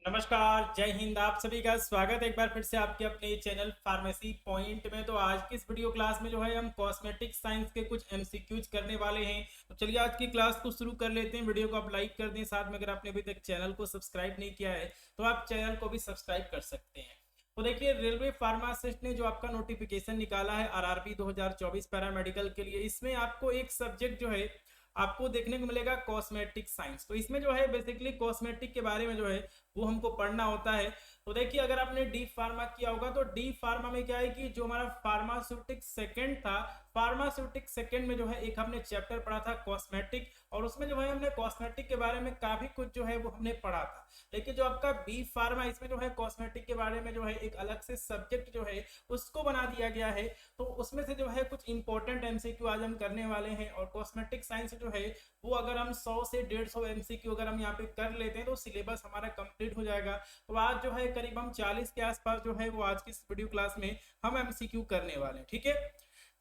नमस्कार, जय हिंद। आप सभी का स्वागत है एक बार फिर से आपके अपने चैनल फार्मेसी पॉइंट में। तो आज की इस वीडियो क्लास में जो है हम कॉस्मेटिक साइंस के कुछ एमसीक्यूज करने वाले हैं। तो चलिए आज की क्लास को शुरू कर लेते हैं। वीडियो को आप लाइक कर दें, साथ में अगर आपने अभी तक चैनल को सब्सक्राइब नहीं किया है तो आप चैनल को भी सब्सक्राइब कर सकते हैं। तो देखिए, रेलवे फार्मासिस्ट ने जो आपका नोटिफिकेशन निकाला है आरआरबी 2024 पैरामेडिकल के लिए, इसमें आपको एक सब्जेक्ट जो है आपको देखने को मिलेगा कॉस्मेटिक साइंस। तो इसमें जो है बेसिकली कॉस्मेटिक के बारे में जो है वो हमको पढ़ना होता है। तो देखिए, अगर आपने डी फार्मा किया होगा तो डी फार्मा में क्या है कि जो हमारा फार्मास्यूटिक सेकंड था, फार्मास्यूटिक सेकंड में जो है एक हमने चैप्टर पढ़ा था कॉस्मेटिक, और उसमें जो है हमने कॉस्मेटिक के बारे में काफी कुछ जो है वो हमने पढ़ा था। लेकिन जो आपका बी फार्मा, इसमें जो है कॉस्मेटिक के बारे में जो है एक अलग से सब्जेक्ट जो है उसको बना दिया गया है। तो उसमें से जो है कुछ इंपॉर्टेंट एमसीक्यू आज हम करने वाले हैं। और कॉस्मेटिक साइंस जो है वो अगर हम 100 से 150 एमसीक्यू अगर हम यहाँ पे कर लेते हैं तो सिलेबस हमारा कंप्लीट हो जाएगा। तो आज जो है करीब हम 40 के आसपास जो है वो आज की इस वीडियो क्लास में हम एमसीक्यू करने वाले हैं। ठीक है,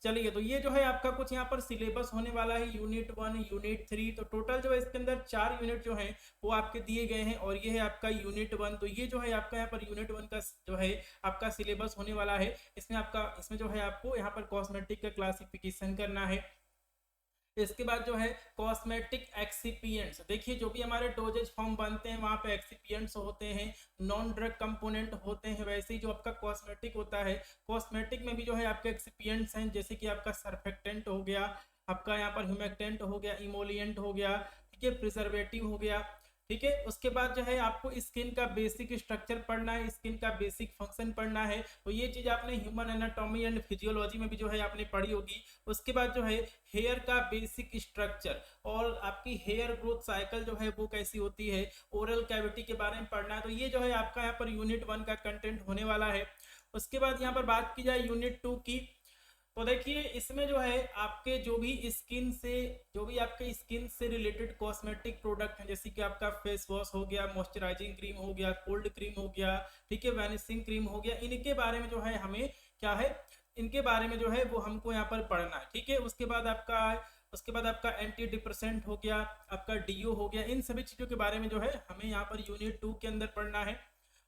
चलिए। तो ये जो है आपका कुछ यहाँ पर सिलेबस होने वाला है, यूनिट 1, यूनिट 3। तो टोटल जो है इसके अंदर 4 यूनिट जो है वो आपके दिए गए हैं, और ये है आपका यूनिट 1। तो ये जो है आपका यहाँ पर यूनिट 1 का जो है आपका सिलेबस होने वाला है। इसमें जो है आपको यहाँ पर कॉस्मेटिक का क्लासिफिकेशन करना है। इसके बाद जो है कॉस्मेटिक एक्सिपिएंट्स, देखिए जो भी हमारे डोजेज फॉर्म बनते हैं वहां पे एक्सिपिएंट्स होते हैं, नॉन ड्रग कंपोनेंट होते हैं। वैसे ही जो आपका कॉस्मेटिक होता है, कॉस्मेटिक में भी जो है आपके एक्सिपिएंट्स हैं, जैसे कि आपका सर्फेक्टेंट हो गया, आपका यहाँ पर ह्यूमेक्टेंट हो गया, इमोलिएंट हो गया, ठीक है, प्रिजर्वेटिव हो गया। ठीक है, उसके बाद जो है आपको स्किन का बेसिक स्ट्रक्चर पढ़ना है, स्किन का बेसिक फंक्शन पढ़ना है। तो ये चीज आपने ह्यूमन एनाटॉमी एंड फिजियोलॉजी में भी जो है आपने पढ़ी होगी। उसके बाद जो है हेयर का बेसिक स्ट्रक्चर और आपकी हेयर ग्रोथ साइकिल जो है वो कैसी होती है, ओरल कैविटी के बारे में पढ़ना है। तो ये जो है आपका यहाँ पर यूनिट 1 का कंटेंट होने वाला है। उसके बाद यहाँ पर बात की जाए यूनिट 2 की, तो देखिए इसमें जो है आपके जो भी आपके स्किन से रिलेटेड कॉस्मेटिक प्रोडक्ट हैं, जैसे कि आपका फेस वॉश हो गया, मॉइस्चराइजिंग क्रीम हो गया, कोल्ड क्रीम हो गया, ठीक है, वैनिशिंग क्रीम हो गया, इनके बारे में जो है हमें क्या है, इनके बारे में जो है वो हमको यहाँ पर पढ़ना है। ठीक है, उसके बाद आपका एंटी डिप्रेसेंट हो गया, आपका डीओ हो गया, इन सभी चीजों के बारे में जो है हमें यहाँ पर यूनिट 2 के अंदर पढ़ना है।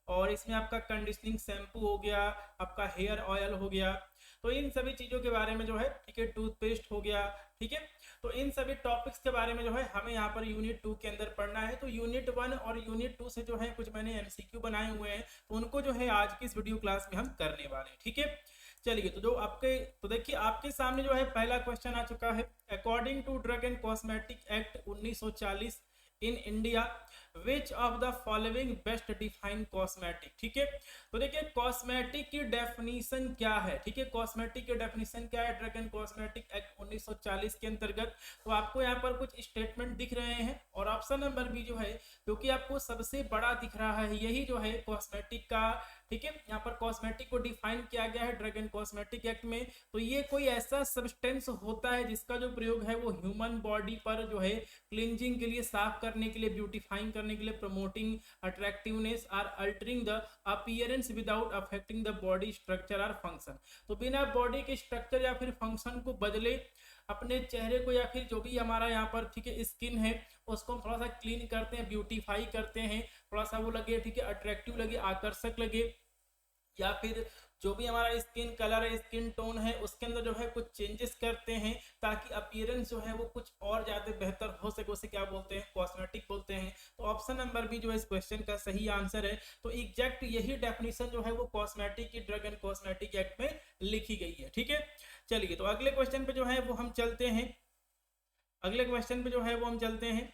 और इसमें आपका कंडीशनिंग शैम्पू हो गया, आपका हेयर ऑयल हो गया, तो इन सभी चीजों के बारे में जो है, ठीक है, टूथपेस्ट हो गया। ठीक है, तो इन सभी टॉपिक्स के बारे में जो है हमें यहाँ पर यूनिट 2 के अंदर पढ़ना है। तो यूनिट 1 और यूनिट 2 से जो है कुछ मैंने एमसीक्यू बनाए हुए हैं, तो उनको जो है आज की इस वीडियो क्लास में हम करने वाले हैं। ठीक है, चलिए। तो देखिए आपके सामने जो है पहला क्वेश्चन आ चुका है। According to drug and cosmetic act 1940 in India, which of the following best define cosmetic. ठीक है, तो देखिए कॉस्मेटिक की डेफिनेशन क्या है। ठीक है, कॉस्मेटिक की डेफिनेशन क्या है ड्रग एंड कॉस्मेटिक एक्ट 1940 के अंतर्गत। तो आपको यहाँ पर कुछ स्टेटमेंट दिख रहे हैं, और ऑप्शन नंबर बी जो है, क्योंकि आपको सबसे बड़ा दिख रहा है, यही जो है कॉस्मेटिक का, ठीक है, यहाँ पर कॉस्मेटिक को डिफाइन किया गया है ड्रग एंड कॉस्मेटिक एक्ट में। तो ये कोई ऐसा सब्सटेंस होता है जिसका जो प्रयोग है वो ह्यूमन बॉडी पर जो है क्लींजिंग के लिए, साफ करने के लिए, ब्यूटिफाइंग करने के लिए, promoting attractiveness or altering the appearance without affecting the body structure और फंक्शन। तो बिना बॉडी के स्ट्रक्चर या फिर फंक्शन को बदले अपने चेहरे को या फिर जो भी हमारा यहाँ पर, ठीक है, स्किन है उसको हम थोड़ा सा क्लीन करते हैं, ब्यूटीफाई करते हैं, थोड़ा सा वो लगे, ठीक है, अट्रैक्टिव लगे, आकर्षक लगे, या फिर जो भी हमारा स्किन कलर है, स्किन टोन है, उसके अंदर जो है कुछ चेंजेस करते हैं ताकि अपीयरेंस जो है वो कुछ और ज्यादा बेहतर हो सके, उसे क्या बोलते हैं, कॉस्मेटिक बोलते हैं। तो ऑप्शन नंबर बी जो है इस क्वेश्चन का सही आंसर है। तो एग्जैक्ट यही डेफिनेशन जो है वो कॉस्मेटिक की ड्रग एंड कॉस्मेटिक एक्ट में लिखी गई है। ठीक है, चलिए। तो अगले क्वेश्चन पे जो है वो हम चलते हैं, अगले क्वेश्चन पे जो है वो हम चलते हैं।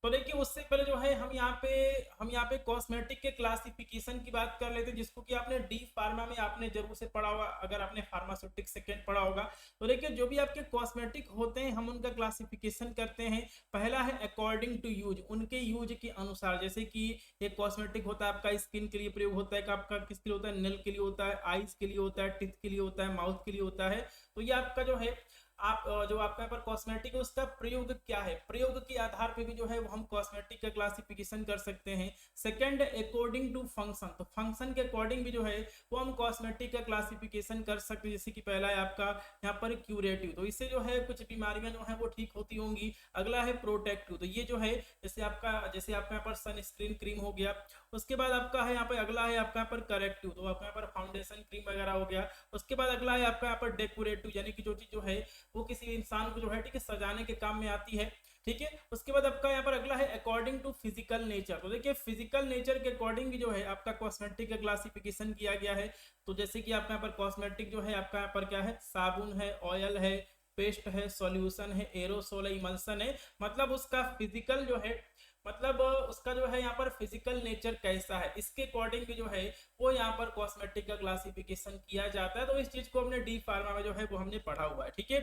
तो देखिए उससे पहले जो है हम यहाँ पे कॉस्मेटिक के क्लासिफिकेशन की बात कर लेते हैं, जिसको कि आपने डी फार्मा में आपने जरूर से पढ़ा होगा, अगर आपने फार्मास्यूटिक सेकेंड पढ़ा होगा। तो देखिए जो भी आपके कॉस्मेटिक होते हैं हम उनका क्लासिफिकेशन करते हैं। पहला है अकॉर्डिंग टू यूज, उनके यूज के अनुसार। जैसे कि एक कॉस्मेटिक होता है आपका स्किन के लिए प्रयोग होता है, आपका किसके लिए होता है, नेल के लिए होता है, आईज के लिए होता है, टीथ के लिए होता है, माउथ के लिए होता है। तो ये आपका जो है आप जो आपका यहाँ पर कॉस्मेटिक है उसका प्रयोग क्या है, प्रयोग के आधार पे भी जो है वो हम कॉस्मेटिक का क्लासिफिकेशन कर सकते हैं। सेकंड, अकॉर्डिंग टू फंक्शन, तो फंक्शन के अकॉर्डिंग भी जो है वो हम कॉस्मेटिक का क्लासिफिकेशन कर सकते हैं। जैसे कि पहला है आपका यहाँ पर क्यूरेटिव, तो इससे जो है कुछ बीमारियां जो है वो ठीक होती होंगी। अगला है प्रोटेक्टिव, तो ये जो है जैसे आपका यहाँ पर सनस्क्रीन क्रीम हो गया। उसके बाद आपका है यहाँ पे अगला है आपका यहाँ पर करेक्टिव, तो आपका यहाँ पर फाउंडेशन क्रीम वगैरह हो गया। उसके बाद अगला है आपका यहाँ पर डेकोरेटिव, यानी कि जो चीज जो है वो किसी इंसान को जो है ठीक है सजाने के काम में आती है, ठीक है। उसके बाद आपका यहाँ पर अगला है अकॉर्डिंग टू फिजिकल नेचर, तो देखिए फिजिकल नेचर के अकॉर्डिंग भी जो है आपका कॉस्मेटिक का क्लासिफिकेशन किया गया है। तो जैसे कि आपका यहाँ पर कॉस्मेटिक जो है आपका यहाँ पर क्या है, साबुन है, ऑयल है, पेस्ट है, सॉल्यूशन है, एरोसोल है, इमल्सन है, मतलब उसका फिजिकल जो है मतलब उसका जो है यहाँ पर फिजिकल नेचर कैसा है, इसके अकॉर्डिंग भी जो है वो यहाँ पर कॉस्मेटिक का क्लासिफिकेशन किया जाता है। तो इस चीज को हमने डी फार्मा में जो है वो हमने पढ़ा हुआ है, ठीक है।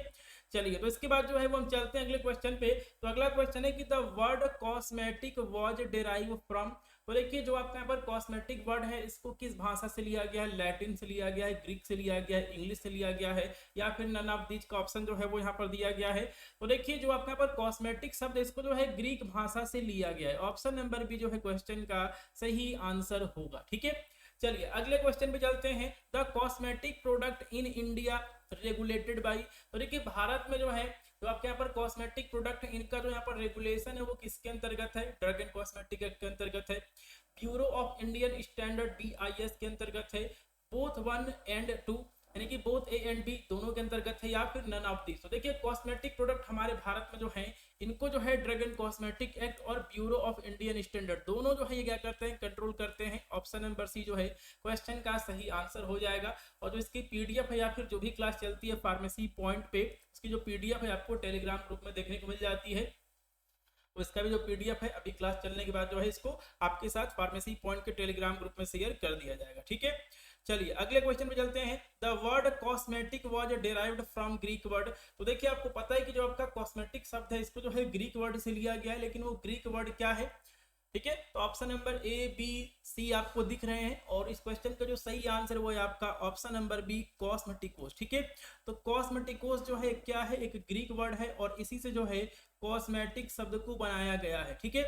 चलिए, तो इसके बाद जो है वो हम चलते हैं अगले क्वेश्चन पे। तो अगला क्वेश्चन है कि the word cosmetic was derive from, तो देखिए जो आपका यहाँ पर कॉस्मेटिक वर्ड है इसको किस भाषा से लिया गया है, लैटिन से लिया गया है, ग्रीक से लिया गया है, इंग्लिश से लिया गया है, या फिर नन ऑफ दीज का ऑप्शन जो है वो यहाँ पर दिया गया है। तो देखिए जो आपका यहाँ पर कॉस्मेटिक शब्द है इसको जो है ग्रीक भाषा से लिया गया है। ऑप्शन नंबर बी जो है क्वेश्चन का सही आंसर होगा, ठीक है। चलिए अगले क्वेश्चन पे चलते हैं। The cosmetic product in India regulated by, तो देखिए भारत में जो है तो आपके यहाँ पर कॉस्मेटिक प्रोडक्ट इनका जो यहाँ पर रेगुलेशन है वो किसके अंतर्गत है, ड्रग एंड कॉस्मेटिक एक्ट के अंतर्गत है, bureau of Indian standard BIS के अंतर्गत है, बोथ 1 and 2 यानी कि बोथ A and B दोनों के अंतर्गत है, या फिर नन ऑफ दिस। तो देखिए कॉस्मेटिक प्रोडक्ट हमारे भारत में जो है इनको जो है ड्रग एंड कॉस्मेटिक एक्ट और ब्यूरो ऑफ इंडियन स्टैंडर्ड दोनों जो है ये क्या करते हैं, कंट्रोल करते हैं। ऑप्शन नंबर सी जो है क्वेश्चन का सही आंसर हो जाएगा। और जो इसकी PDF है या फिर जो भी क्लास चलती है फार्मेसी पॉइंट पे, उसकी जो PDF है आपको टेलीग्राम ग्रुप में देखने को मिल जाती है। तो इसका भी जो PDF है अभी क्लास चलने के बाद जो है इसको आपके साथ फार्मेसी पॉइंट के टेलीग्राम ग्रुप में शेयर कर दिया जाएगा, ठीक है। चलिए अगले क्वेश्चन पे चलते हैं। The word cosmetic was derived from Greek word, तो देखिए आपको पता है कि जो आपका कॉस्मेटिक शब्द है इसको जो है ग्रीक वर्ड से लिया गया है, लेकिन वो ग्रीक वर्ड क्या है, ठीक है। तो option number A, B, C आपको दिख रहे हैं, और इस क्वेश्चन का जो सही आंसर वो है आपका ऑप्शन नंबर बी, कॉस्मेटिकोस, ठीक है। तो कॉस्मेटिकोस जो है क्या है, एक ग्रीक वर्ड है और इसी से जो है कॉस्मेटिक शब्द को बनाया गया है, ठीक है।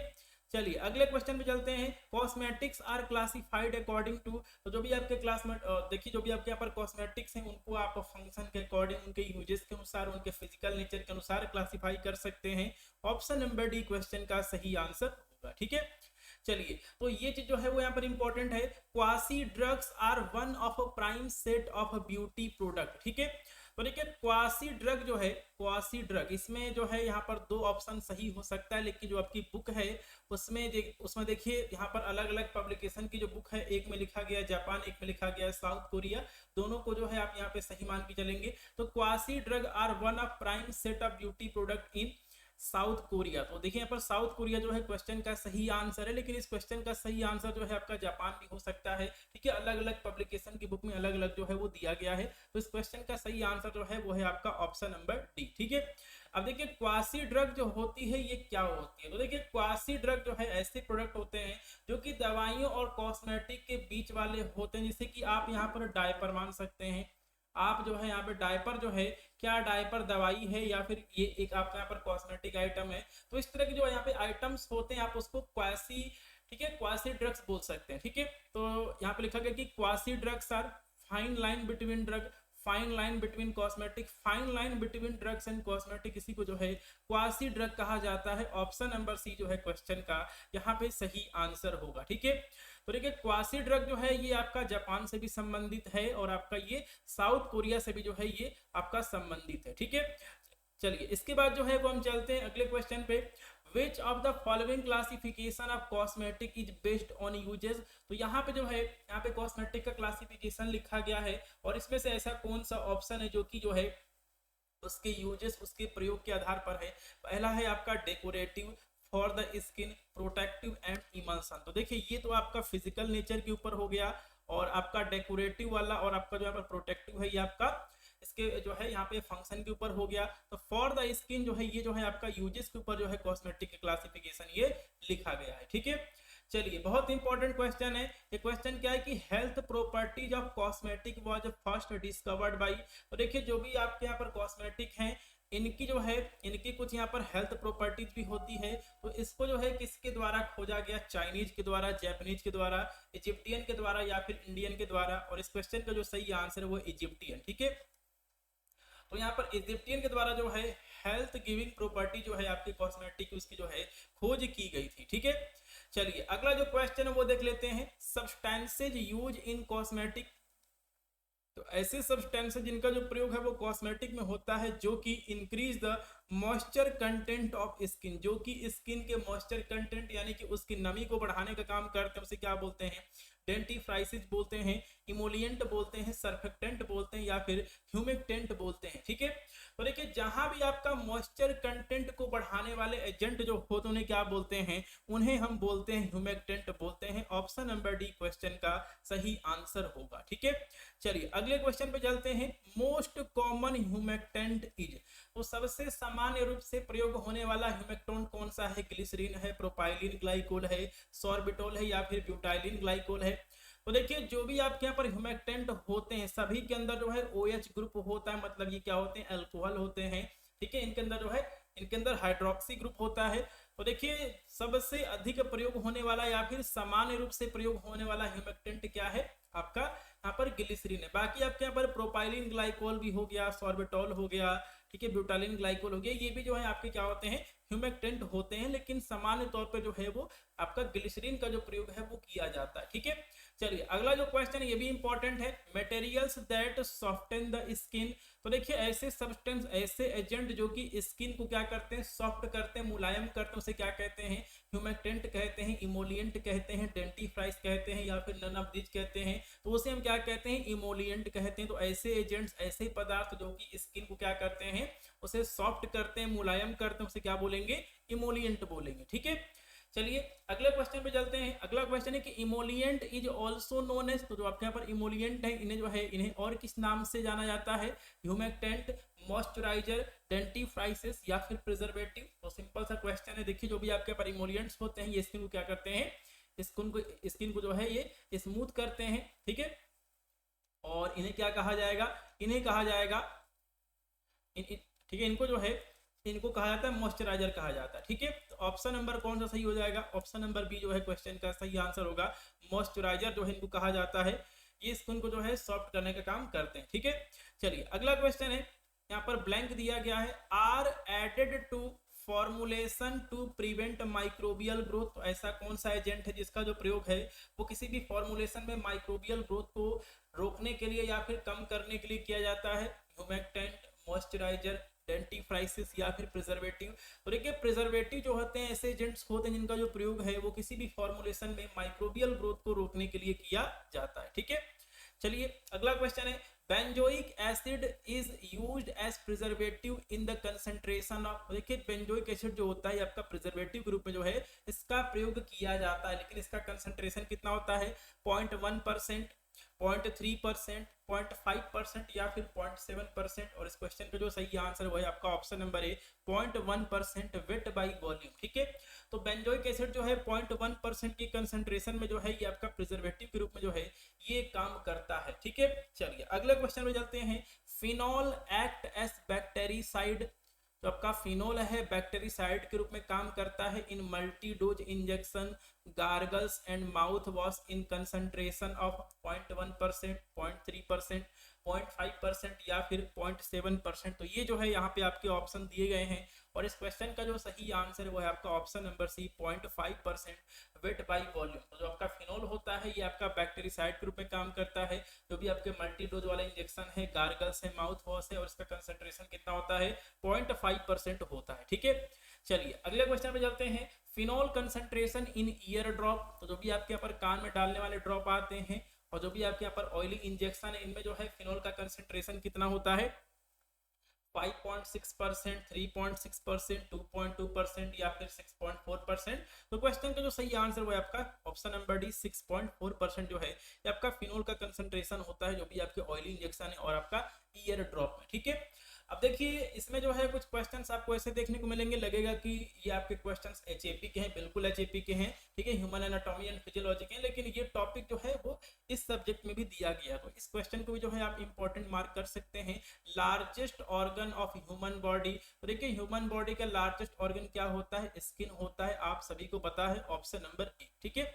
चलिए अगले क्वेश्चन पे चलते हैं। Cosmetics are classified according to, तो जो भी आपके क्लास में देखिए जो भी आपके यहाँ पर कॉस्मेटिक्स हैं उनको आप फंक्शन के अकॉर्डिंग, उनके यूजेस के अनुसार, उनके फिजिकल नेचर के अनुसार क्लासिफाई कर सकते हैं। ऑप्शन नंबर डी क्वेश्चन का सही आंसर होगा, ठीक है। चलिए तो ये चीज जो है वो यहाँ पर इंपॉर्टेंट है। Quasi drugs are one of a prime set of beauty product, ठीक है। तो देखिए क्वासी ड्रग जो है, क्वासी ड्रग इसमें जो है यहाँ पर दो ऑप्शन सही हो सकता है, लेकिन जो आपकी बुक है उसमें देखिए यहाँ पर अलग अलग पब्लिकेशन की जो बुक है, एक में लिखा गया जापान, एक में लिखा गया साउथ कोरिया, दोनों को जो है आप यहाँ पे सही मान के चलेंगे। तो quasi drug are one of prime set of beauty product in South Korea, तो देखिए यहाँ पर साउथ कोरिया जो है क्वेश्चन का सही आंसर है, लेकिन इस क्वेश्चन का सही आंसर जो है आपका जापान भी हो सकता है, ठीक है। अलग अलग पब्लिकेशन की बुक में अलग अलग जो है वो दिया गया है। तो इस क्वेश्चन का सही आंसर जो है वो है आपका ऑप्शन नंबर डी, ठीक है। अब देखिए क्वासी ड्रग जो होती है ये क्या होती है, तो देखिए क्वासी ड्रग जो है ऐसे प्रोडक्ट होते हैं जो कि दवाइयों और कॉस्मेटिक के बीच वाले होते हैं। जैसे कि आप यहाँ पर डायपर मान सकते हैं, आप जो है यहाँ पे डायपर जो है, क्या डायपर दवाई है या फिर ये एक आपका यहाँ पर कॉस्मेटिक आइटम है। तो इस तरह के जो यहाँ पे आइटम्स होते हैं आप उसको क्वासी, ठीक है, क्वासी ड्रग्स बोल सकते हैं, ठीक है। तो यहाँ पे लिखा गया कि quasi drugs are fine line between drug, fine line between cosmetic, fine line between drugs and cosmetic, इसी को जो है क्वासी ड्रग कहा जाता है। ऑप्शन नंबर सी जो है क्वेश्चन का यहाँ पे सही आंसर होगा, ठीक है। तो देखिए क्वासी ड्रग जो है ये आपका जापान से भी संबंधित है और आपका ये साउथ कोरिया से भी जो है ये आपका संबंधित है, ठीक है। चलिए इसके बाद जो है वो हम चलते हैं अगले क्वेश्चन पे। Which of the following classification of cosmetic is based on uses, तो यहाँ पे जो है यहाँ पे कॉस्मेटिक का क्लासिफिकेशन लिखा गया है और इसमें से ऐसा कौन सा ऑप्शन है जो कि जो है उसके यूजेस, उसके प्रयोग के आधार पर है। पहला है आपका decorative, for the skin, protective and emulsion. तो देखिए ये तो आपका फिजिकल नेचर के ऊपर हो गया, और आपका डेकोरेटिव वाला और आपका जो यहाँ पर प्रोटेक्टिव है ये आपका इसके जो है यहाँ पे फंक्शन के ऊपर हो गया। तो फॉर द स्किन जो है ये जो है आपका यूजेस के ऊपर जो है कॉस्मेटिक क्लासिफिकेशन ये लिखा गया है, ठीक है। चलिए बहुत इंपॉर्टेंट क्वेश्चन है ये। क्वेश्चन क्या है कि health properties of cosmetic was first discovered by, तो देखिए जो भी आपके यहाँ पर कॉस्मेटिक हैं इनकी जो है इनकी कुछ यहाँ पर हेल्थ प्रॉपर्टीज भी होती है। तो इसको जो है किसके द्वारा खोजा गया, चाइनीज के द्वारा, जापानीज के द्वारा, इजिप्टियन के द्वारा या फिर इंडियन के द्वारा। और इस क्वेश्चन का जो सही आंसर है वो इजिप्टियन। ठीक है, तो यहाँ पर इजिप्टियन के द्वारा जो है हेल्थ गिविंग प्रॉपर्टी जो है आपकी कॉस्मेटिक उसकी जो है खोज की गई थी। ठीक है, चलिए अगला जो क्वेश्चन है वो देख लेते हैं। सब्सटेंसेज यूज इन कॉस्मेटिक, तो ऐसे सब्सटेंसेज जिनका जो प्रयोग है वो कॉस्मेटिक में होता है जो कि increase the moisture content of skin, जो कि स्किन के मॉइस्चर कंटेंट यानी कि उसकी नमी को बढ़ाने का काम करते हैं, उसे क्या बोलते हैं, डेंटिफ्राइसिस बोलते हैं, इमोलिएंट बोलते हैं, सर्फेक्टेंट बोलते हैं या फिर ह्यूमेक्टेंट बोलते हैं। ठीक है, तो देखिए जहां भी आपका मॉइस्चर कंटेंट को बढ़ाने वाले एजेंट जो होते हैं उन्हें क्या बोलते हैं, उन्हें हम बोलते हैं ह्यूमेक्टेंट बोलते हैं। ऑप्शन नंबर डी क्वेश्चन का सही आंसर होगा। ठीक है, चलिए अगले क्वेश्चन पे चलते हैं। मोस्ट कॉमन ह्यूमेक्टेंट इज, तो सबसे सामान्य रूप से प्रयोग होने वाला ह्यूमेक्टेंट कौन सा है, ग्लिसरीन है, प्रोपाइलिन ग्लाइकोल है, सॉर्बिटॉल है या फिर ब्यूटाइलिन ग्लाइकोल है। तो देखिए जो भी आपके यहाँ पर ह्यूमेक्टेंट होते हैं सभी के अंदर जो है OH ग्रुप होता है, मतलब ये क्या होते हैं, अल्कोहल होते हैं। ठीक है, इनके अंदर जो है इनके अंदर हाइड्रोक्सी ग्रुप होता है। तो देखिए सबसे अधिक प्रयोग होने वाला या फिर सामान्य रूप से प्रयोग होने वाला ह्यूमेक्टेंट क्या है, आपका यहाँ पर ग्लिसरीन है। बाकी आपके यहाँ पर प्रोपाइलिन ग्लाइकोल भी हो गया, सॉर्बिटॉल हो गया, ठीक है, ब्यूटालिन ग्लाइकोल हो गया, ये भी जो है आपके क्या होते हैं, ह्यूमेक्टेंट होते हैं, लेकिन सामान्य तौर पे जो है वो आपका ग्लिसरीन का जो प्रयोग है वो किया जाता है। ठीक है, चलिए अगला जो क्वेश्चन है ये भी इंपॉर्टेंट है। Materials that soften the skin, तो देखिए ऐसे सब्सटेंस, ऐसे एजेंट जो कि स्किन को क्या करते हैं, सॉफ्ट करते हैं, मुलायम करते हैं, उसे क्या कहते हैं, ह्यूमेक्टेंट कहते हैं, इमोलिएंट कहते हैं, डेंटिफ्राइज कहते हैं या फिर नन ऑफ दिस कहते हैं। तो उसे हम क्या कहते हैं, इमोलिएंट कहते हैं। तो ऐसे एजेंट्स, ऐसे पदार्थ जो कि स्किन को क्या करते हैं, उसे सॉफ्ट करते हैं, मुलायम करते हैं, उसे क्या बोलेंगे, इमोलिएंट बोलेंगे। ठीक है, चलिए अगले क्वेश्चन पे चलते हैं। अगला क्वेश्चन है कि emollient is also known as, तो जो आपके यहाँ पर इमोलिएंट है इन्हें जो है इन्हें और किस नाम से जाना जाता है, ह्यूमेक्टेंट, मॉइस्चराइजर, डेंटिफ्राइसिस या फिर प्रिजर्वेटिव। तो सिंपल सा क्वेश्चन है। देखिए जो भी आपके पर इमोलिएंट्स होते हैं ये स्किन को क्या करते हैं, स्किन को जो है ये स्मूथ करते हैं। ठीक है, और इन्हें क्या कहा जाएगा, इन्हें कहा जाएगा ठीक है, इनको जो है इनको कहा जाता है मॉइस्चराइजर कहा जाता है। ठीक है, तो ऑप्शन नंबर कौन सा सही हो जाएगा, ऑप्शन नंबर बी जो है क्वेश्चन का सही आंसर होगा। मॉइस्चराइजर जो है इनको कहा जाता है, ये स्किन को जो है सॉफ्ट करने का काम करते हैं। ठीक है, चलिए अगला क्वेश्चन है, यहाँ पर ब्लैंक दिया गया है, are added to formulation to prevent microbial growth. तो ऐसा कौन सा एजेंट है जिसका जो प्रयोग है वो किसी भी फॉर्मुलेशन में माइक्रोबियल ग्रोथ को रोकने के लिए या फिर कम करने के लिए किया जाता है, ह्यूमेक्टेंट, मॉइस्चराइजर, डेंटिफ्राइसिस या फिर प्रिजर्वेटिव। तो देखिए प्रिजर्वेटिव जो होते हैं ऐसे एजेंट्स होते हैं जिनका जो प्रयोग है वो किसी भी फॉर्मुलेशन में माइक्रोबियल ग्रोथ को रोकने के लिए किया जाता है। ठीक है, चलिए अगला क्वेश्चन है, benzoic acid is used as preservative in the concentration of. देखिए बेंजोइक एसिड जो होता है आपका प्रिजर्वेटिव के रूप में जो है इसका प्रयोग किया जाता है, लेकिन इसका कंसंट्रेशन कितना होता है, 0.1%, 0.3%, 0.5% या फिर 0.7%। और इस क्वेश्चन का जो सही आंसर वो है आपका option number A, 0.1% wait by volume. ठीक है, तो बेंजोइक एसिड जो है 0.1% की कंसंट्रेशन में जो है ये आपका प्रिजर्वेटिव के रूप में जो है ये काम करता है। ठीक है, चलिए अगले क्वेश्चन में चलते हैं। फिनॉल एक्ट एज बैक्टेरिसाइड, तो आपका फिनोल है बैक्टेरिसाइड के रूप में काम करता है in multi dose injection, gargles and mouth wash in concentration of 0.1%, 0.3%, 0.5% या फिर 0.7%। तो ये जो है यहाँ पे आपके ऑप्शन दिए गए हैं और इस क्वेश्चन का जो सही आंसर है वो है आपका option number C, 0.5% weight by volume. तो जो आपका फिनोल होता है ये आपका बैक्टेरिसाइड के रूप में काम करता है। जो भी आपके मल्टी डोज वाला इंजेक्शन है, गार्गल्स है, माउथ वॉश है और इसका कंसंट्रेशन कितना होता है, 0.5% होता है। ठीक है, चलिए अगले क्वेश्चन पे चलते हैं। Phenol concentration in year drop, तो जो भी आपके यहाँ पर कान में डालने वाले ड्रॉप आते हैं और जो भी आपके यहाँ पर ऑयली इंजेक्शन है इनमें जो है फिनोल का कंसंट्रेशन कितना होता है, 5.6%, 3.6%, 2.2% या फिर 6.4%। तो क्वेश्चन का जो सही आंसर वो है आपका ऑप्शन नंबर डी, 6.4% जो है ये आपका फिनोल का कंसंट्रेशन होता है जो भी आपके ऑयली इंजेक्शन है और आपका ईयर ड्रॉप में। ठीक है, अब देखिए इसमें जो है कुछ क्वेश्चंस आपको ऐसे देखने को मिलेंगे, लगेगा कि ये आपके क्वेश्चंस एचएपी के हैं, बिल्कुल एचएपी के हैं, ठीक है, ह्यूमन एनाटॉमी एंड फिजियोलॉजी के हैं, लेकिन ये टॉपिक जो है वो इस सब्जेक्ट में भी दिया गया, तो इस क्वेश्चन को भी जो है आप इंपॉर्टेंट मार्क कर सकते हैं। Largest organ of human body, तो देखिए ह्यूमन बॉडी का लार्जेस्ट ऑर्गन क्या होता है, स्किन होता है, आप सभी को पता है, ऑप्शन नंबर ए, ठीक है।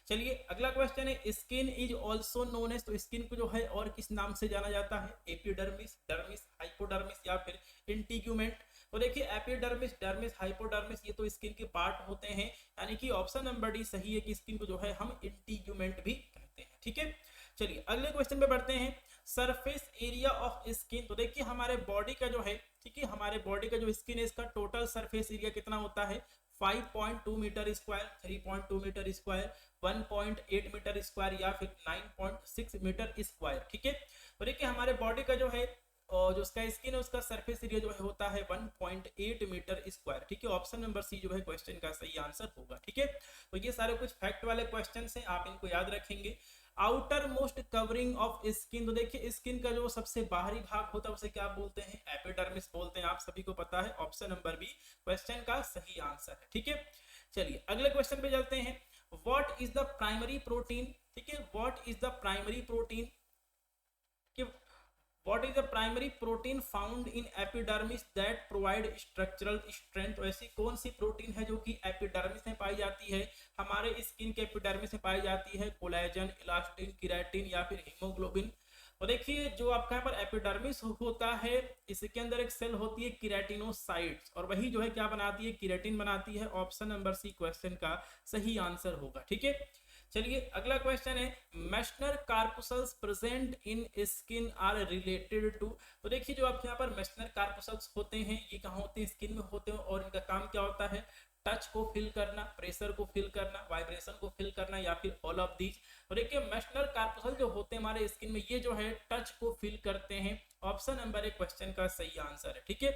चलिए अगला क्वेश्चन है, skin is also known as, तो स्किन को जो है और किस नाम से जाना जाता है, एपिडर्मिस, डर्मिस, हाइपोडर्मिस या फिर इंटीग्यूमेंट। तो देखिए एपिडर्मिस, डर्मिस, हाइपोडर्मिस ये तो स्किन के पार्ट होते हैं, यानी कि ऑप्शन नंबर डी सही है कि स्किन को जो है हम इंटीग्यूमेंट भी कहते हैं, ठीक है। चलिए अगले क्वेश्चन पे बढ़ते हैं, सरफेस एरिया ऑफ स्किन, तो देखिए हमारे बॉडी का जो है, ठीक है, हमारे बॉडी का जो स्किन है इसका टोटल सरफेस एरिया कितना होता है, 5.2 metre square, 3.2 metre square, 1.8 metre square या फिर 9.6 मीटर स्क्वायर, ठीक है। तो देखिए हमारे बॉडी का जो है और जो उसका स्किन है उसका सरफेस एरिया जो है होता है 1.8 मीटर स्क्वायर, ठीक है। ऑप्शन नंबर सी जो है क्वेश्चन का सही आंसर होगा, ठीक है। तो ये सारे कुछ फैक्ट वाले क्वेश्चन हैं, आप इनको याद रखेंगे। Outer most covering of skin, तो देखिए स्किन का जो सबसे बाहरी भाग होता है उसे क्या बोलते हैं, एपिडर्मिस बोलते हैं, आप सभी को पता है, ऑप्शन नंबर बी क्वेश्चन का सही आंसर है, ठीक है। चलिए अगले क्वेश्चन पे चलते हैं, what is the primary protein, ठीक है, what is the primary protein, What is the primary protein found in epidermis that provide structural strength, तो ऐसी कौन सी प्रोटीन है जो कि एपिडर्मिस में पाई जाती है, हमारे स्किन के एपिडर्मिस में पाई जाती है, कोलेजन, इलास्टिन, केराटिन या फिर हीमोग्लोबिन। तो देखिए जो आपका यहाँ पर एपिडर्मिस होता है इसके अंदर एक सेल होती है केराटिनोसाइट्स, और वही जो है क्या बनाती है, केराटिन बनाती है, ऑप्शन नंबर सी क्वेश्चन का सही आंसर होगा, ठीक है। चलिए अगला क्वेश्चन है, Meissner corpuscles present in skin are related to, तो देखिए जो आपके यहाँ पर मेस्नर कार्पुसल्स होते हैं ये कहाँ होते हैं, स्किन में होते हैं, और इनका काम क्या होता है, टच को फील करना, प्रेशर को फील करना, वाइब्रेशन को फील करना या फिर ऑल ऑफ दीज। तो देखिए मेस्नर कार्पुसल जो होते हैं हमारे स्किन में ये जो है टच को फील करते हैं, ऑप्शन नंबर एक क्वेश्चन का सही आंसर है, ठीक है।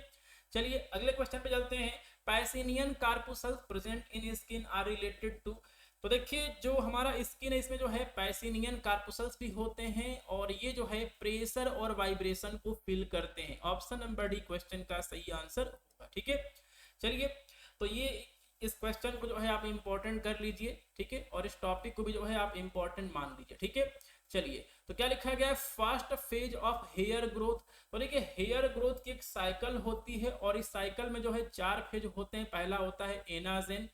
चलिए अगले क्वेश्चन पे चलते हैं, Pacinian corpuscles present in skin are related to, तो देखिए जो हमारा स्किन है इसमें जो है पैसिनियन कार्पुसल्स भी होते हैं और ये जो है प्रेशर और वाइब्रेशन को फील करते हैं, ऑप्शन नंबर डी क्वेश्चन का सही आंसर होगा, ठीक है। चलिए तो ये इस क्वेश्चन को जो है आप इंपॉर्टेंट कर लीजिए, ठीक है, और इस टॉपिक को भी जो है आप इंपॉर्टेंट मान लीजिए, ठीक है। चलिए तो क्या लिखा गया है, first phase of hair growth, तो देखिए हेयर ग्रोथ की एक साइकिल होती है और इस साइकिल में जो है 4 फेज होते हैं, पहला होता है एनाजेन,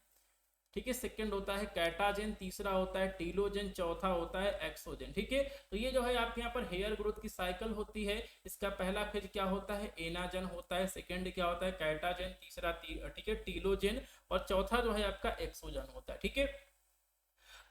ठीक है, सेकंड होता है कैटाजेन, तीसरा होता है टीलोजेन, चौथा होता है एक्सोजेन, ठीक है। तो ये जो है आपके यहाँ पर हेयर ग्रोथ की साइकिल होती है, इसका पहला फेज क्या होता है, एनाजेन होता है, सेकंड क्या होता है कैटाजेन, तीसरा ठीक है टीलोजेन, और चौथा जो है आपका एक्सोजेन होता है, ठीक है।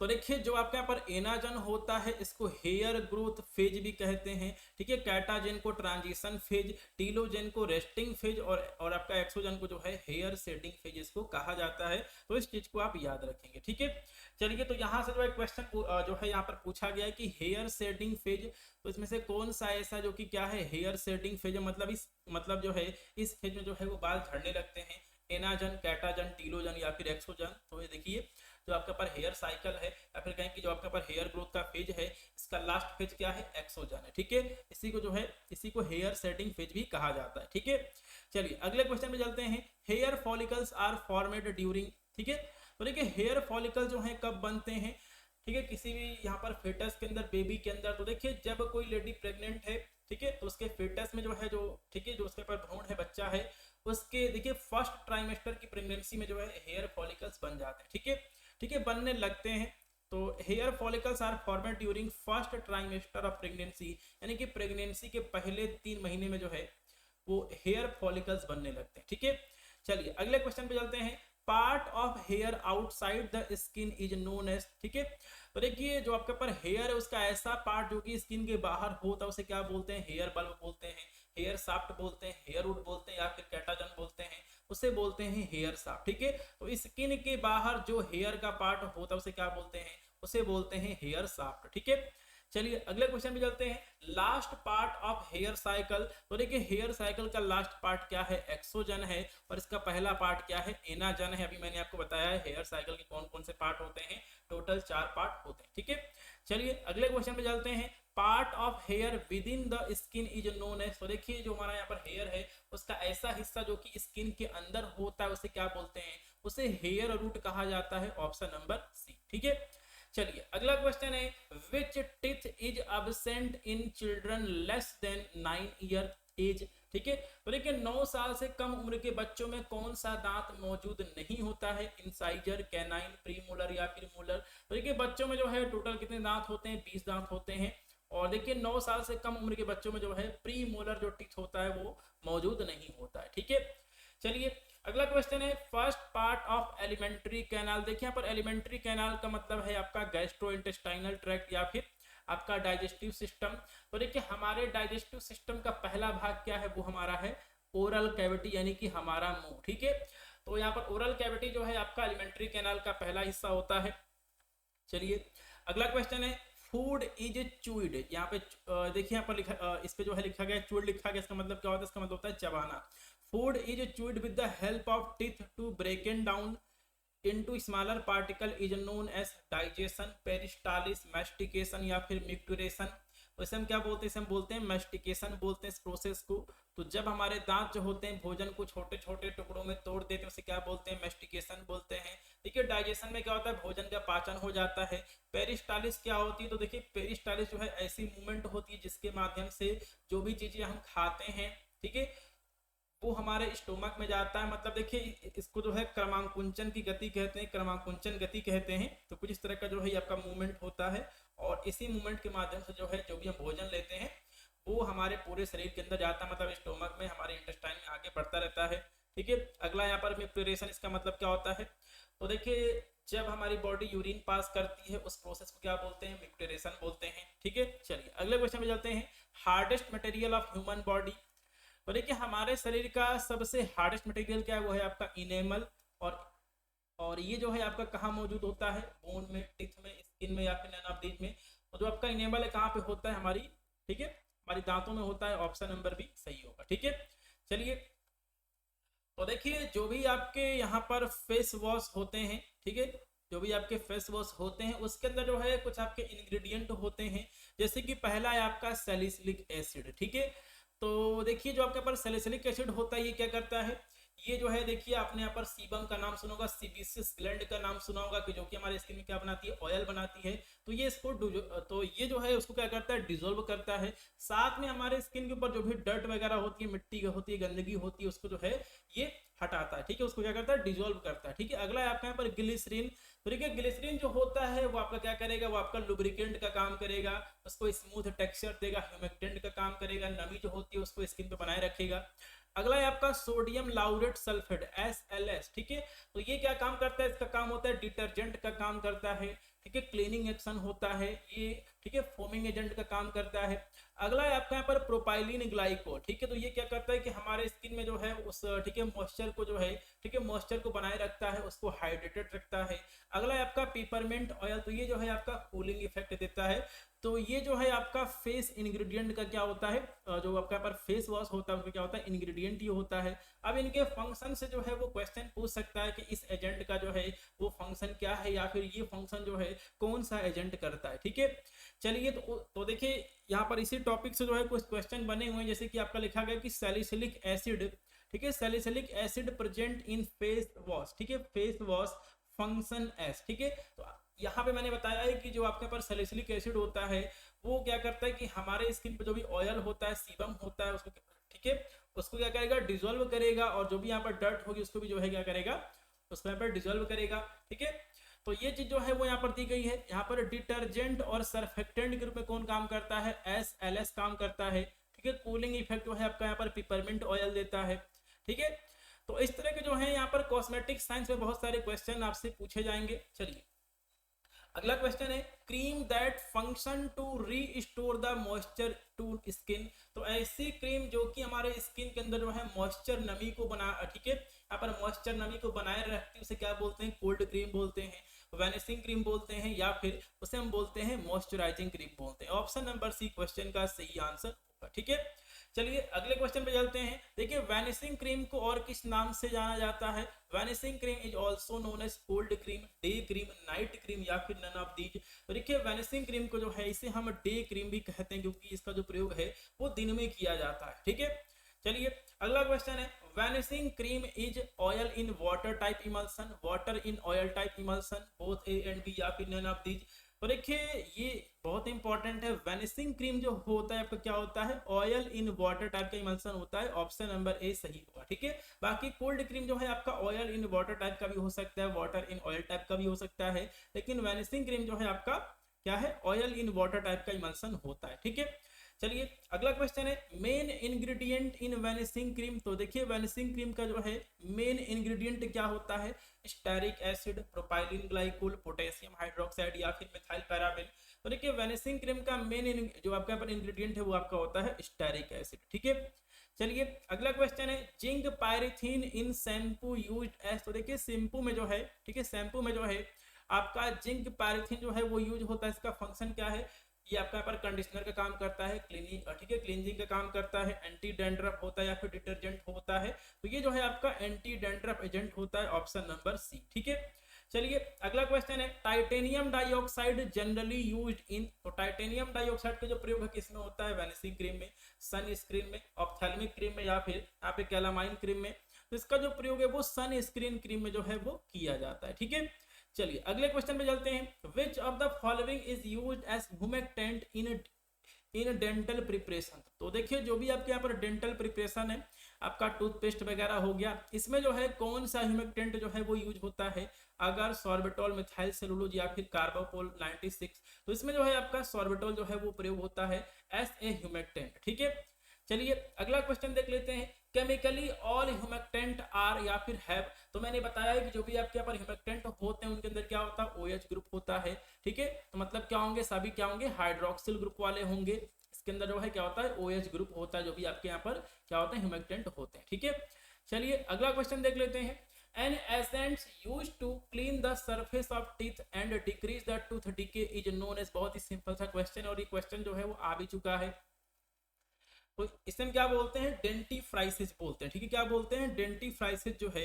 तो देखिए जो आपके यहाँ पर एनाजन होता है इसको हेयर ग्रोथ फेज भी कहते हैं, ठीक है, कैटाजेन को ट्रांजिशन फेज, टीलोजेन को रेस्टिंग फेज, और आपका एक्सोजन को जो है हेयर शेडिंग फेज इसको कहा जाता है, तो इस चीज को आप याद रखेंगे, ठीक है। चलिए तो यहाँ से जो है क्वेश्चन जो है यहाँ पर पूछा गया है कि हेयर शेडिंग फेज, तो इसमें से कौन सा ऐसा जो कि क्या है हेयर शेडिंग फेज, मतलब जो है इस फेज में जो है वो बाल झड़ने लगते हैं, एनाजन, कैटाजन, टीलोजन या फिर एक्सोजन। तो ये देखिए जो आपके पर हेयर साइकिल है या फिर कहें कि जो आपके पर हेयर ग्रोथ का फेज है इसका लास्ट फेज क्या है, एक्सोजन है, ठीक है। इसी को हेयर सेटिंग फेज भी कहा जाता है, ठीक है। चलिए अगले क्वेश्चन पे चलते हैं, hair follicles are formed during, ठीक है। तो देखिए हेयर फॉलिकल जो है कब बनते हैं, ठीक है, किसी भी यहाँ पर फेटस के अंदर, बेबी के अंदर। तो देखिए जब कोई लेडी प्रेग्नेंट है, ठीक है, तो उसके फेटस में जो है ठीक है जो उसके पर भ्रूण है, बच्चा है, उसके देखिए फर्स्ट ट्राइमेस्टर की प्रेगनेंसी में जो है हेयर फॉलिकल्स बन जाते हैं, ठीक है, बनने लगते हैं। तो hair follicles are formed during first trimester of pregnancy, यानी कि प्रेगनेंसी के पहले 3 महीने में जो है वो हेयर फॉलिकल्स बनने लगते हैं, ठीक है। चलिए अगले क्वेश्चन पे चलते हैं, part of hair outside the skin is known as, ठीक है। तो देखिए जो आपके पर हेयर है उसका ऐसा पार्ट जो कि स्किन के बाहर होता है उसे क्या बोलते हैं, हेयर बल्ब बोलते हैं, हेयर शाफ्ट बोलते हैं, हेयर रूट बोलते हैं या फिर कैटाजन बोलते हैं, उसे बोलते हैं हेयर शाफ्ट, ठीक है। तो स्किन के बाहर जो हेयर का पार्ट होता है उसे क्या बोलते हैं, उसे बोलते हैं हेयर शाफ्ट, ठीक है। चलिए अगले क्वेश्चन पे चलते हैं, last part of hair cycle. तो देखिए हेयर साइकिल का लास्ट पार्ट क्या है, एक्सोजन है, और इसका पहला पार्ट क्या है, एनाजन है। अभी मैंने आपको बताया है हेयर साइकिल के कौन कौन से पार्ट होते हैं, टोटल 4 पार्ट होते हैं, ठीक है। चलिए अगले क्वेश्चन पे चलते हैं, part of hair within the skin is known as. तो देखिए जो हमारा यहाँ पर हेयर है उसका ऐसा हिस्सा जो कि स्किन के अंदर होता है उसे क्या बोलते हैं, उसे हेयर रूट कहा जाता है। ऑप्शन नंबर सी, ठीक है। चलिए अगला क्वेश्चन है, which teeth is absent in children less than 9 year age. ठीक है, तो देखिए 9 साल से कम उम्र के बच्चों में कौन सा दांत मौजूद नहीं होता है, इंसाइजर, कैनाइन, प्रीमोलर या फिर मोलर। तो देखिए बच्चों में जो है टोटल कितने दांत होते हैं, 20 दांत होते हैं। और देखिए 9 साल से कम उम्र के बच्चों में जो है प्री मोलर जो टीथ होता है वो मौजूद नहीं होता है। ठीक है, चलिए अगला क्वेश्चन है, first part of alimentary canal. देखिए यहाँ पर एलिमेंट्री कैनाल का मतलब है आपका गैस्ट्रोइंटेस्टाइनल ट्रैक्ट या फिर आपका डाइजेस्टिव सिस्टम। तो देखिए हमारे डाइजेस्टिव सिस्टम का पहला भाग क्या है, वो हमारा है ओरल कैविटी यानी कि हमारा मुंह। ठीक है, तो यहाँ पर ओरल कैविटी जो है आपका एलिमेंट्री कैनाल का पहला हिस्सा होता है। चलिए अगला क्वेश्चन है, फूड इज च्यूड। यहाँ पे देखिए यहाँ पर लिखा, इस पे जो है लिखा गया च्यूड लिखा गया, इसका मतलब क्या होता है, इसका मतलब होता है चबाना। Food is chewed with the help of teeth to broken down into smaller particle is known as digestion, peristalsis, mastication या फिर micturition। तो इसे हम क्या बोलते हैं, इसे हम बोलते हैं mastication बोलते हैं इस प्रोसेस को। तो जब हमारे दांत जो होते हैं भोजन को छोटे छोटे टुकड़ों में तोड़ देते हैं उसे क्या बोलते हैं, mastication बोलते हैं। देखिए डाइजेशन में क्या होता है, भोजन का पाचन हो जाता है। पेरिस्टालिस क्या होती है, तो देखिए पेरिस्टालिस जो है ऐसी मूवमेंट होती है जिसके माध्यम से जो भी चीजें हम खाते हैं, ठीक है, वो हमारे स्टोमक में जाता है। मतलब देखिए इसको जो है क्रमांकुंचन की गति कहते हैं, क्रमांकुंचन गति कहते हैं। तो कुछ इस तरह का जो है आपका मूवमेंट होता है और इसी मूवमेंट के माध्यम से जो है जो भी हम भोजन लेते हैं वो हमारे पूरे शरीर के अंदर जाता है, मतलब स्टोमक में हमारे इंटेस्टाइन में आगे बढ़ता रहता है। ठीक है, अगला यहाँ पर मिक्टुरेशन, इसका मतलब क्या होता है, तो देखिए जब हमारी बॉडी यूरिन पास करती है उस प्रोसेस को क्या बोलते हैं, मिक्टुरेशन बोलते हैं। ठीक है, चलिए अगले क्वेश्चन में चलते हैं, hardest material of human body. तो देखिए हमारे शरीर का सबसे हार्डेस्ट मटेरियल क्या है, वो है आपका इनेमल। और ये जो है आपका कहाँ मौजूद होता है, बोन में, टिथ में, स्किन में या फिर नैनोब्लीड में। और जो आपका इनेमल है कहाँ पे होता है, हमारी, ठीक है, हमारी दांतों में होता है। ऑप्शन नंबर बी सही होगा। ठीक है, चलिए तो देखिए जो भी आपके यहाँ पर फेस वॉश होते हैं, ठीक है, जो भी आपके फेस वॉश होते हैं उसके अंदर जो है कुछ आपके इंग्रेडिएंट होते हैं। जैसे कि पहला है आपका सैलिसिलिक एसिड। ठीक है, तो देखिए जो आपके पास सैलिसिलिक एसिड होता है ये क्या करता है, ये जो है देखिए आपने यहाँ पर सीबम का नाम सुना होगा, सीबेसियस ग्लैंड का नाम सुना होगा कि जो कि हमारे स्किन में क्या बनाती है, ऑयल बनाती है। तो ये इसको तो ये जो है उसको क्या करता है, डिसॉल्व करता है। साथ में हमारे स्किन के ऊपर जो भी डर्ट वगैरह होती है, मिट्टी होती है, गंदगी होती है, उसको जो है ये हटाता है। ठीक है, उसको क्या करता है, डिसॉल्व करता है। ठीक है, अगला है आपका यहाँ पर ग्लिसरीन। तो देखिए ग्लिसरीन जो होता है वो आपका क्या करेगा, वो आपका लुब्रिकेंट का काम करेगा, उसको स्मूथ टेक्सचर देगा, ह्यूमेक्टेंट का काम करेगा, नमी जो होती है उसको स्किन पे बनाए रखेगा। अगला है आपका सोडियम लाउरेट सल्फेट SLS। ठीक है, तो ये क्या काम करता है, इसका काम होता है डिटर्जेंट का काम करता है। ठीक है, क्लीनिंग एक्शन होता है ये। ठीक है, फोमिंग एजेंट का काम करता है। अगला है आपका यहाँ पर प्रोपाइलिन ग्लाइकोल। ठीक है, तो ये क्या करता है कि हमारे स्किन में जो है उस, ठीक है, मॉइस्चर को जो है, ठीक है, मॉइस्चर को बनाए रखता है, उसको हाइड्रेटेड रखता है। अगला है आपका पिपरमेंट ऑयल। तो ये जो है आपका कूलिंग इफेक्ट देता है। तो ये जो है आपका फेस इंग्रेडिएंट का क्या होता है, जो आपका पर फेस वॉश होता है उसमें क्या होता है, इंग्रेडिएंट ये होता है। अब इनके फंक्शन से जो है वो क्वेश्चन पूछ सकता है कि इस एजेंट का जो है वो फंक्शन क्या है या फिर ये फंक्शन जो है कौन सा एजेंट करता है। ठीक है, चलिए तो देखिए यहाँ पर इसी टॉपिक से जो है कुछ क्वेश्चन बने हुए हैं। जैसे कि आपका लिखा गया कि सैलिसिलिक एसिड, ठीक है, salicylic acid present in face wash. ठीक है, फेस वॉश फंक्शन एस। ठीक है, तो यहाँ पे मैंने बताया है कि जो आपके पास सैलिसिलिक एसिड होता है वो क्या करता है कि हमारे स्किन पे जो भी ऑयल होता है, सीबम होता है, उसको, ठीक है, उसको क्या करेगा, डिसॉल्व करेगा। और जो भी यहाँ पर डर्ट होगी उसको भी जो है क्या करेगा, उसको यहाँ पर डिसॉल्व करेगा। ठीक है, तो ये चीज जो है वो यहाँ पर दी गई है। यहाँ पर डिटर्जेंट और सर्फेक्टेंट के रूप में कौन काम करता है, SLS काम करता है। ठीक है, कूलिंग इफेक्ट जो है आपका यहाँ पर पिपरमिंट ऑयल देता है। ठीक है, तो इस तरह के जो है यहाँ पर कॉस्मेटिक साइंस में बहुत सारे क्वेश्चन आपसे पूछे जाएंगे। चलिए अगला क्वेश्चन है, cream that function to restore the moisture to skin. तो ऐसी क्रीम जो कि हमारे स्किन के अंदर जो है मॉइस्चर नमी को बना, ठीक है, यहाँ पर मॉइस्चर नमी को बनाए रखती है, उसे क्या बोलते हैं, कोल्ड क्रीम बोलते हैं, वैनिशिंग क्रीम बोलते हैं, या फिर उसे हम बोलते हैं मॉइस्चराइजिंग क्रीम बोलते हैं। ऑप्शन नंबर सी क्वेश्चन का सही आंसर होगा। ठीक है, चलिए अगले क्वेश्चन पे चलते हैं। देखिए वैनिशिंग क्रीम को और किस नाम से जाना जाता है, vanishing cream is also known as cold cream, day cream, night cream या फिर नन ऑफ दीज। तो देखिए वैनिशिंग क्रीम को जो है इसे हम डे क्रीम भी कहते हैं, क्योंकि इसका जो प्रयोग है वो दिन में किया जाता है। ठीक है, चलिए अगला क्वेश्चन है, vanishing cream is oil in water type emulsion, water in oil type emulsion, both A and B या फिर नन ऑफ दीज। तो देखिए ये बहुत इंपॉर्टेंट है, वैनिशिंग क्रीम जो होता है आपका क्या होता है, ऑयल इन वाटर टाइप का इमल्सन होता है, ऑप्शन नंबर ए सही होगा। ठीक है, बाकी कोल्ड क्रीम जो है आपका ऑयल इन वाटर टाइप का भी हो सकता है, वाटर इन ऑयल टाइप का भी हो सकता है, लेकिन वैनिशिंग क्रीम जो है आपका क्या है, ऑयल इन वाटर टाइप का इमल्सन होता है। ठीक है, चलिए अगला क्वेश्चन है, मेन इंग्रेडिएंट इन वैनिशिंग क्रीम। तो देखिए वैनिशिंग क्रीम का जो है मेन इंग्रेडिएंट क्या होता है, stearic acid, propylene glycol, potassium hydroxide या फिर मिथाइल पैराबेन। तो देखिए वैनिशिंग क्रीम का मेन जो आपका पर इंग्रेडिएंट है वो आपका होता है स्टेरिक एसिड। ठीक है, चलिए अगला क्वेश्चन है, जिंक पायरेथीन इन शैम्पू यूज्ड एज। तो देखिए शैम्पू में जो है, ठीक है, शैम्पू में जो है आपका जिंक पायरेथीन जो है वो यूज होता है। इसका फंक्शन क्या है, ये आपका यहाँ पर कंडीशनर का काम करता है, क्लीनिंग, ठीक है, क्लींजिंग का काम करता है, एंटी डैंड्रफ होता है या फिर डिटर्जेंट होता है। तो ये जो है आपका एंटी डैंड्रफ एजेंट होता है, ऑप्शन नंबर सी। ठीक है, चलिए अगला क्वेश्चन है, titanium dioxide generally used in. तो टाइटेनियम डाइऑक्साइड का जो प्रयोग है किसमें होता है, वैनिशिंग क्रीम में, सन स्क्रीन में, ऑप्थेल्मिक क्रीम में या फिर यहाँ पे कैलामाइन क्रीम में। तो इसका जो प्रयोग है वो सन स्क्रीन क्रीम में जो है वो किया जाता है। ठीक है, चलिए अगले क्वेश्चन पे चलते हैं, which of the following is used as humectant in dental preparation. तो देखिए जो भी आपके यहाँ पर डेंटल प्रिपरेशन है, आपका टूथपेस्ट वगैरह हो गया, इसमें जो है कौन सा ह्यूमेक्टेंट जो है वो यूज होता है, अगर सॉर्बिटॉल, मिथाइल सेलुलोज या फिर कार्बापोल 96। तो इसमें जो है आपका सॉर्बिटॉल जो है वो प्रयोग होता है एज ए ह्यूमेक्टेंट। ठीक है, चलिए अगला क्वेश्चन देख लेते हैं, केमिकली ऑल ह्यूमेक्टेंट आर या फिर हैव। तो मैंने बताया है कि जो भी आपके यहाँ पर ह्यूमेक्टेंट होते हैं उनके अंदर क्या होता है, OH ग्रुप होता है। ठीक है, तो मतलब क्या होंगे, सभी क्या होंगे, हाइड्रोक्सिल ग्रुप वाले होंगे। इसके अंदर जो है क्या होता है, OH ग्रुप होता है, जो भी आपके यहाँ पर क्या होता है, ह्यूमेक्टेंट होते हैं। ठीक है, चलिए अगला क्वेश्चन देख लेते हैं, an essence used to clean the surface of teeth and decrease the tooth decay is known as. बहुत ही सिंपल सा क्वेश्चन, और ये क्वेश्चन जो है वो आ भी चुका है। तो इसे हम क्या बोलते हैं, डेंटिफ्राइसिस बोलते हैं। ठीक है, क्या बोलते हैं, डेंटिफ्राइसिस जो है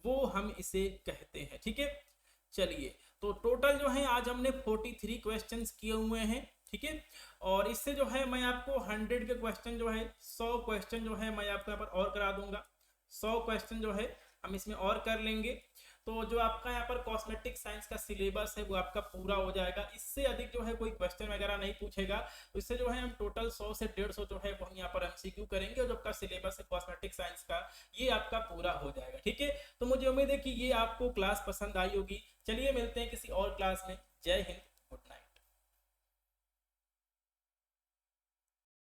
वो हम इसे कहते हैं। ठीक है, चलिए तो टोटल जो है आज हमने 43 क्वेश्चंस किए हुए हैं। ठीक है, और इससे जो है मैं आपको 100 के क्वेश्चन जो है 100 क्वेश्चन जो है मैं आपको यहाँ पर और करा दूंगा। 100 क्वेश्चन जो है हम इसमें और कर लेंगे, तो जो आपका यहाँ पर कॉस्मेटिक साइंस का सिलेबस है वो आपका पूरा हो जाएगा। इससे अधिक जो है कोई क्वेश्चन वगैरह नहीं पूछेगा, तो इससे जो है हम टोटल 100 से 150 जो है वो हम यहाँ पर MCQ करेंगे, और जो आपका सिलेबस है कॉस्मेटिक साइंस का ये आपका पूरा हो जाएगा। ठीक है, तो मुझे उम्मीद है कि ये आपको क्लास पसंद आई होगी। चलिए मिलते हैं किसी और क्लास में। जय हिंद।